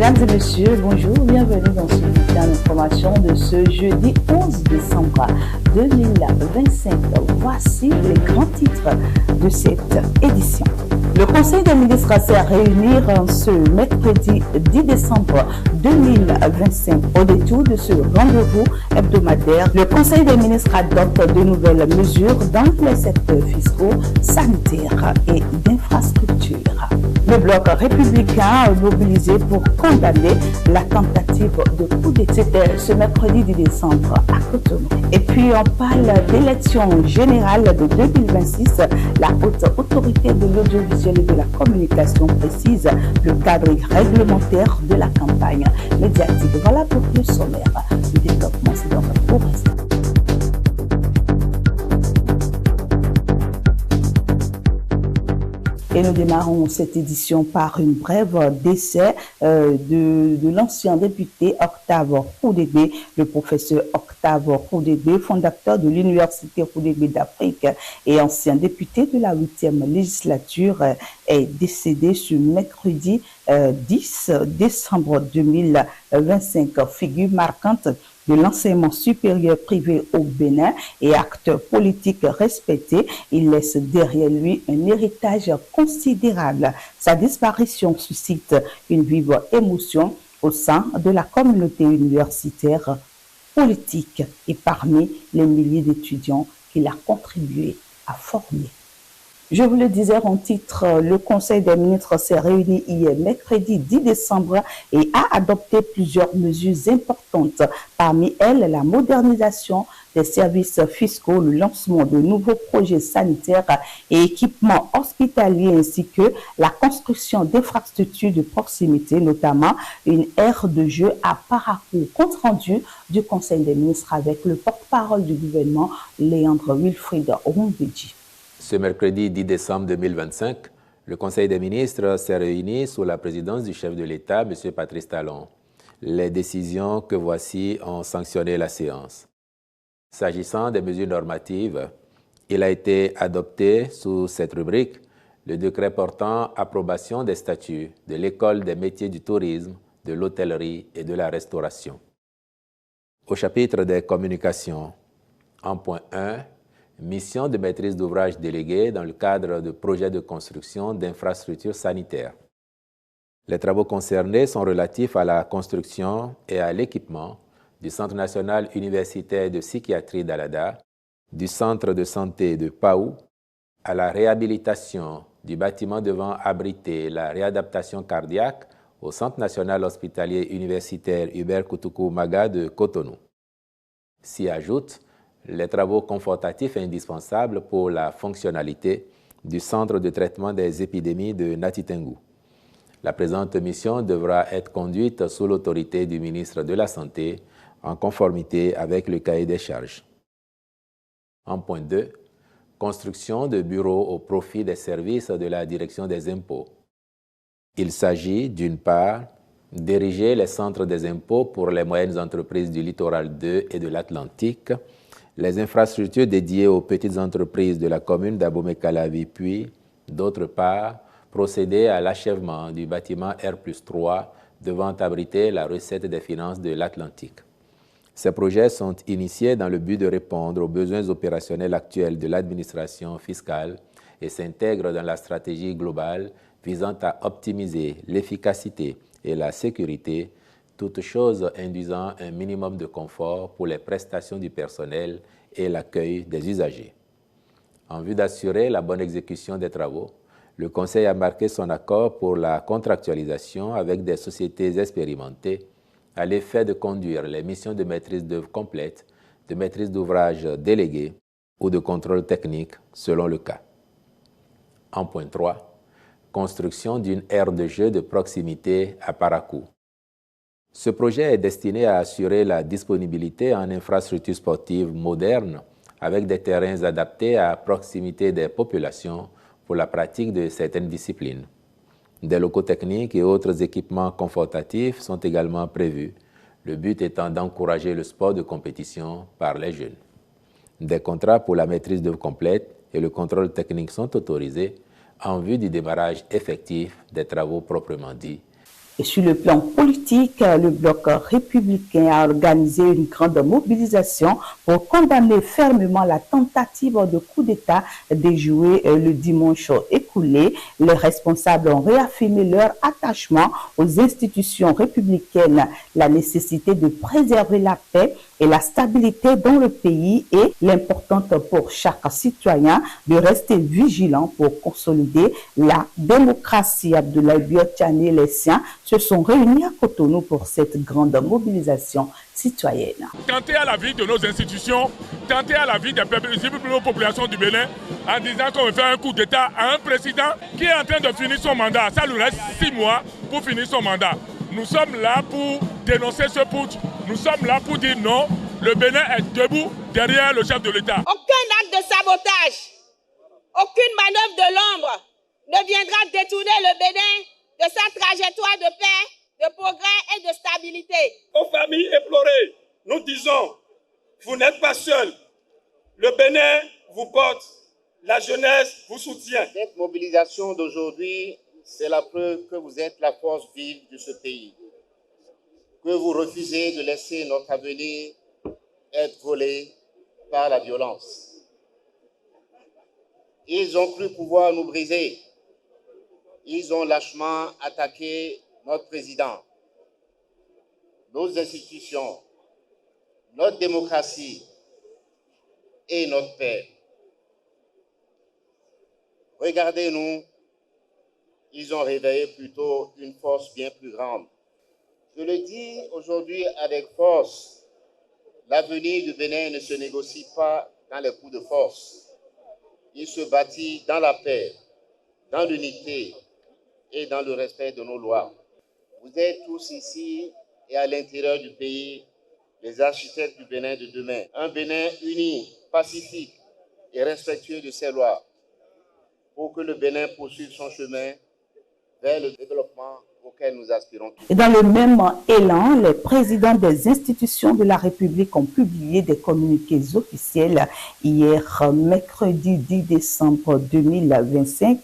Mesdames et messieurs, bonjour, bienvenue dans ce bulletin d'information de ce jeudi 11 décembre 2025. Voici les grands titres de cette édition. Le Conseil des ministres s'est réuni ce mercredi 10 décembre 2025. Au détour de ce rendez-vous hebdomadaire, le Conseil des ministres adopte de nouvelles mesures dans les secteurs fiscaux, sanitaires et d'infrastructures. Le bloc républicain a mobilisé pour condamner la tentative de coup d'État. C'était ce mercredi 10 décembre à Cotonou. Et puis on parle d'élection générale de 2026. La haute autorité de l'audiovisuel et de la communication précise le cadre réglementaire de la campagne médiatique. Voilà pour le sommaire du développement. C'est dans votre reste. Et nous démarrons cette édition par une brève décès de l'ancien député Octave Khoudébé, le professeur Octave Khoudébé, fondateur de l'Université Khoudébé d'Afrique et ancien député de la 8e législature, est décédé ce mercredi 10 décembre 2025. Figure marquante de l'enseignement supérieur privé au Bénin et acteur politique respecté, il laisse derrière lui un héritage considérable. Sa disparition suscite une vive émotion au sein de la communauté universitaire, politique et parmi les milliers d'étudiants qu'il a contribué à former. Je vous le disais en titre, le Conseil des ministres s'est réuni hier mercredi 10 décembre et a adopté plusieurs mesures importantes. Parmi elles, la modernisation des services fiscaux, le lancement de nouveaux projets sanitaires et équipements hospitaliers ainsi que la construction d'infrastructures de proximité, notamment une aire de jeu à Parakou. Compte rendu du Conseil des ministres avec le porte-parole du gouvernement, Léandre Wilfried Rumbidji. Ce mercredi 10 décembre 2025, le Conseil des ministres s'est réuni sous la présidence du chef de l'État, M. Patrice Talon. Les décisions que voici ont sanctionné la séance. S'agissant des mesures normatives, il a été adopté sous cette rubrique le décret portant approbation des statuts de l'École des métiers du tourisme, de l'hôtellerie et de la restauration. Au chapitre des communications, en point 1, mission de maîtrise d'ouvrage déléguée dans le cadre de projets de construction d'infrastructures sanitaires. Les travaux concernés sont relatifs à la construction et à l'équipement du Centre national universitaire de psychiatrie d'Alada, du Centre de santé de Paou, à la réhabilitation du bâtiment devant abriter la réadaptation cardiaque au Centre national hospitalier universitaire Hubert Koutoukou Maga de Cotonou. S'y ajoutent les travaux confortatifs indispensables pour la fonctionnalité du centre de traitement des épidémies de Natitengu. La présente mission devra être conduite sous l'autorité du ministre de la Santé en conformité avec le cahier des charges. En point 2, construction de bureaux au profit des services de la direction des impôts. Il s'agit d'une part d'ériger les centres des impôts pour les moyennes entreprises du littoral 2 et de l'Atlantique, les infrastructures dédiées aux petites entreprises de la commune d'Abomey-Calavi, puis, d'autre part, procéder à l'achèvement du bâtiment R+3 devant abriter la recette des finances de l'Atlantique. Ces projets sont initiés dans le but de répondre aux besoins opérationnels actuels de l'administration fiscale et s'intègrent dans la stratégie globale visant à optimiser l'efficacité et la sécurité, toutes choses induisant un minimum de confort pour les prestations du personnel et l'accueil des usagers. En vue d'assurer la bonne exécution des travaux, le Conseil a marqué son accord pour la contractualisation avec des sociétés expérimentées à l'effet de conduire les missions de maîtrise d'œuvre complète, de maîtrise d'ouvrage déléguée ou de contrôle technique selon le cas. En point 3, construction d'une aire de jeu de proximité à Parakou. Ce projet est destiné à assurer la disponibilité en infrastructures sportives modernes avec des terrains adaptés à proximité des populations pour la pratique de certaines disciplines. Des locaux techniques et autres équipements confortatifs sont également prévus, le but étant d'encourager le sport de compétition par les jeunes. Des contrats pour la maîtrise d'œuvre complète et le contrôle technique sont autorisés en vue du démarrage effectif des travaux proprement dits Et sur le plan politique, le bloc républicain a organisé une grande mobilisation pour condamner fermement la tentative de coup d'État déjouée le dimanche écoulé. Les responsables ont réaffirmé leur attachement aux institutions républicaines, la nécessité de préserver la paix et la stabilité dans le pays et l'importance pour chaque citoyen de rester vigilant pour consolider la démocratie. Abdoulaye Biotchane et les siens se sont réunis à Cotonou pour cette grande mobilisation citoyenne. Tenter à la vie de nos institutions, tenter à la vie des populations du Bénin en disant qu'on veut faire un coup d'État à un président qui est en train de finir son mandat. Ça lui reste 6 mois pour finir son mandat. Nous sommes là pour dénoncer ce putsch. Nous sommes là pour dire non, le Bénin est debout derrière le chef de l'État. Aucun acte de sabotage, aucune manœuvre de l'ombre ne viendra détourner le Bénin de sa trajectoire de paix, de progrès et de stabilité. Aux familles éplorées, nous disons, vous n'êtes pas seuls. Le Bénin vous porte, la jeunesse vous soutient. Cette mobilisation d'aujourd'hui, c'est la preuve que vous êtes la force vive de ce pays, que vous refusez de laisser notre avenir être volé par la violence. Ils ont cru pouvoir nous briser. Ils ont lâchement attaqué notre président, nos institutions, notre démocratie et notre paix. Regardez-nous, ils ont réveillé plutôt une force bien plus grande. Je le dis aujourd'hui avec force, l'avenir du Bénin ne se négocie pas dans les coups de force. Il se bâtit dans la paix, dans l'unité et dans le respect de nos lois. Vous êtes tous ici et à l'intérieur du pays les architectes du Bénin de demain. Un Bénin uni, pacifique et respectueux de ses lois pour que le Bénin poursuive son chemin vers le développement auquel nous aspirons tous. Et dans le même élan, les présidents des institutions de la République ont publié des communiqués officiels hier, mercredi 10 décembre 2025.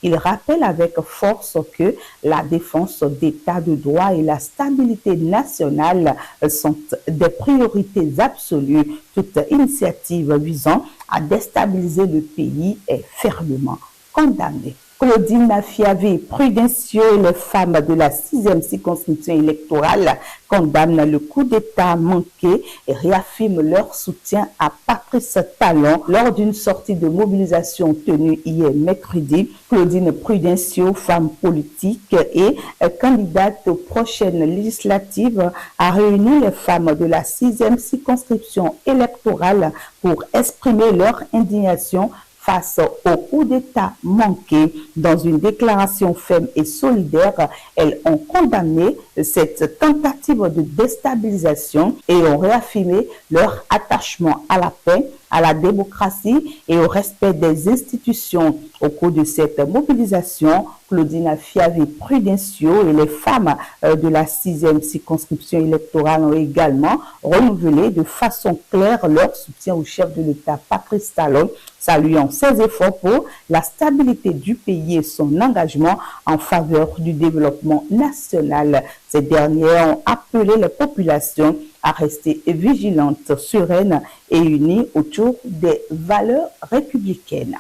Ils rappellent avec force que la défense d'état de droit et la stabilité nationale sont des priorités absolues. Toute initiative visant à déstabiliser le pays est fermement condamnée. Claudine Fiavé Prudencio et les femmes de la 6e circonscription électorale condamnent le coup d'État manqué et réaffirment leur soutien à Patrice Talon lors d'une sortie de mobilisation tenue hier mercredi. Claudine Prudencio, femme politique et candidate aux prochaines législatives, a réuni les femmes de la 6e circonscription électorale pour exprimer leur indignation face au coup d'État manqué. Dans une déclaration ferme et solidaire, elles ont condamné cette tentative de déstabilisation et ont réaffirmé leur attachement à la paix, à la démocratie et au respect des institutions. Au cours de cette mobilisation, Claudine Fiavé Prudencio et les femmes de la 6e circonscription électorale ont également renouvelé de façon claire leur soutien au chef de l'État Patrice Talon, saluant ses efforts pour la stabilité du pays et son engagement en faveur du développement national. Ces dernières ont appelé les populations à rester vigilantes, sereines et unies autour des valeurs républicaines.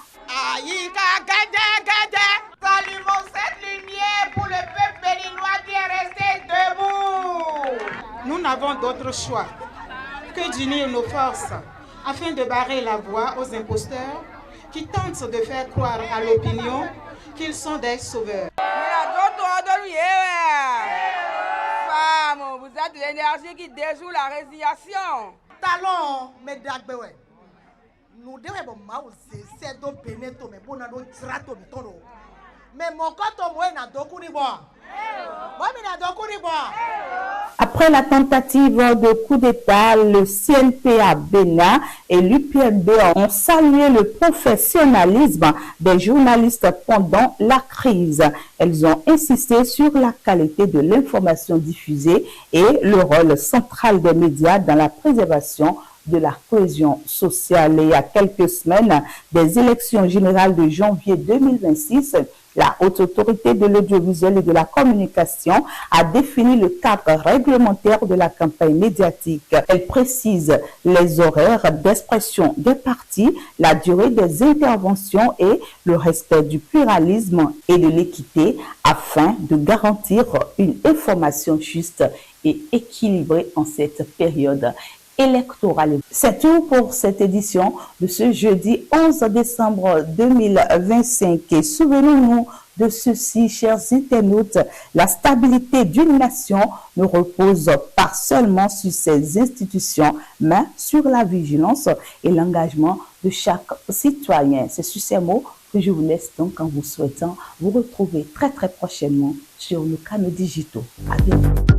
Pour le peuple béninois qui est resté debout. Nous n'avons d'autre choix que d'unir nos forces afin de barrer la voie aux imposteurs qui tentent de faire croire à l'opinion qu'ils sont des sauveurs. Femme, vous êtes l'énergie qui déjoue la résignation. Talon, mais d'agbewe. Nous devons c'est do beneto mais bon do trato bitono. Mais mon coton moi na dokuni bois. Après la tentative de coup d'État, le CNPA Bénin et l'UPMB ont salué le professionnalisme des journalistes pendant la crise. Elles ont insisté sur la qualité de l'information diffusée et le rôle central des médias dans la préservation de la cohésion sociale. Et il y a quelques semaines, des élections générales de janvier 2026 La Haute Autorité de l'audiovisuel et de la communication a défini le cadre réglementaire de la campagne médiatique. Elle précise les horaires d'expression des partis, la durée des interventions et le respect du pluralisme et de l'équité afin de garantir une information juste et équilibrée en cette période électorale. C'est tout pour cette édition de ce jeudi 11 décembre 2025. Et souvenons-nous de ceci, chers internautes, la stabilité d'une nation ne repose pas seulement sur ses institutions, mais sur la vigilance et l'engagement de chaque citoyen. C'est sur ces mots que je vous laisse donc en vous souhaitant vous retrouver très prochainement sur nos canaux digitaux. À bientôt.